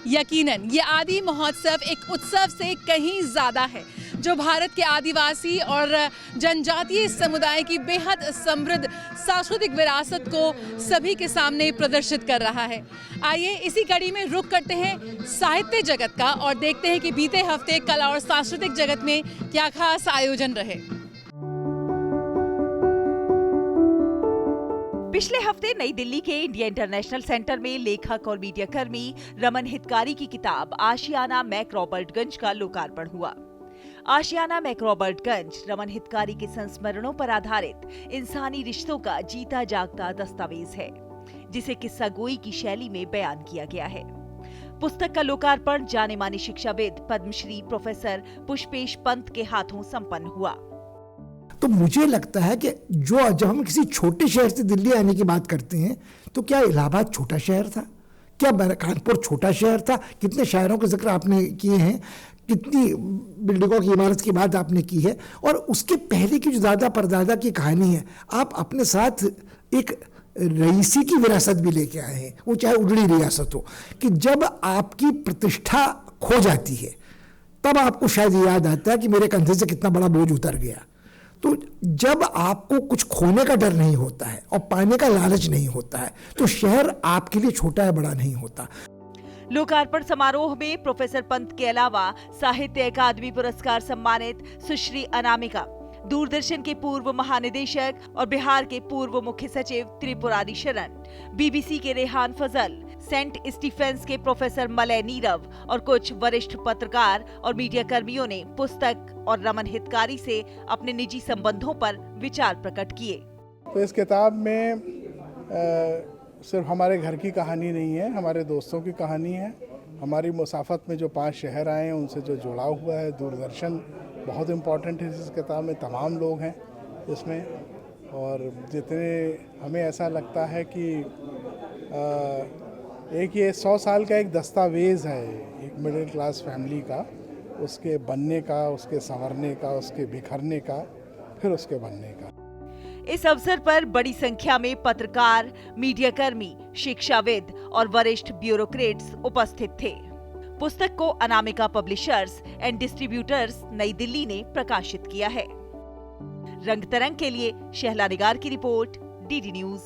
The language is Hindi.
यकीनन ये आदि महोत्सव एक उत्सव से कहीं ज्यादा है, जो भारत के आदिवासी और जनजातीय समुदाय की बेहद समृद्ध सांस्कृतिक विरासत को सभी के सामने प्रदर्शित कर रहा है। आइए इसी कड़ी में रुख करते हैं साहित्य जगत का और देखते हैं कि बीते हफ्ते कला और सांस्कृतिक जगत में क्या खास आयोजन रहे। पिछले हफ्ते नई दिल्ली के इंडिया इंटरनेशनल सेंटर में लेखक और मीडिया कर्मी रमन हितकारी की किताब आशियाना मैकरॉबर्टगंज का लोकार्पण हुआ। आशियाना मैकरॉबर्टगंज रमन हितकारी के संस्मरणों पर आधारित इंसानी रिश्तों का जीता जागता दस्तावेज है, जिसे किस्सागोई की शैली में बयान किया गया है। पुस्तक का लोकार्पण जाने माने शिक्षाविद पद्मश्री प्रोफेसर पुष्पेश पंत के हाथों संपन्न हुआ। तो मुझे लगता है कि जब हम किसी छोटे शहर से दिल्ली आने की बात करते हैं, तो क्या इलाहाबाद छोटा शहर था? क्या कानपुर छोटा शहर था? कितने शहरों के जिक्र आपने किए हैं, कितनी बिल्डिंगों की इमारत की बात आपने की है, और उसके पहले की जो दादा परदादा की कहानी है, आप अपने साथ एक रईसी की विरासत भी लेके आए हैं, वो चाहे उजड़ी रियासत हो, कि जब आपकी प्रतिष्ठा खो जाती है तब आपको शायद याद आता है कि मेरे कंधे से कितना बड़ा बोझ उतर गया। तो जब आपको कुछ खोने का डर नहीं होता है और पाने का लालच नहीं होता है, तो शहर आपके लिए छोटा या बड़ा नहीं होता। लोकार्पण समारोह में प्रोफेसर पंत के अलावा साहित्य अकादमी पुरस्कार सम्मानित सुश्री अनामिका, दूरदर्शन के पूर्व महानिदेशक और बिहार के पूर्व मुख्य सचिव त्रिपुरारी शरण, बीबीसी के रेहान फजल, सेंट स्टीफेंस के प्रोफेसर मलय नीरव और कुछ वरिष्ठ पत्रकार और मीडिया कर्मियों ने पुस्तक और रमन हितकारी से अपने निजी संबंधों पर विचार प्रकट किए। तो इस किताब में सिर्फ हमारे घर की कहानी नहीं है, हमारे दोस्तों की कहानी है। हमारी मुसाफत में जो 5 शहर आए हैं उनसे जो जुड़ाव हुआ है। दूरदर्शन बहुत इम्पोर्टेंट है इस किताब में, तमाम लोग हैं इसमें, और जितने हमें ऐसा लगता है कि एक ये 100 साल का एक दस्तावेज़ है एक मिडिल क्लास फैमिली का, उसके बनने का, उसके संवरने का, उसके बिखरने का, फिर उसके बनने का। इस अवसर पर बड़ी संख्या में पत्रकार, मीडिया कर्मी, शिक्षाविद और वरिष्ठ ब्यूरोक्रेट्स उपस्थित थे। पुस्तक को अनामिका पब्लिशर्स एंड डिस्ट्रीब्यूटर्स नई दिल्ली ने प्रकाशित किया है। रंग तरंग के लिए शहला निगार की रिपोर्ट, डीडी न्यूज।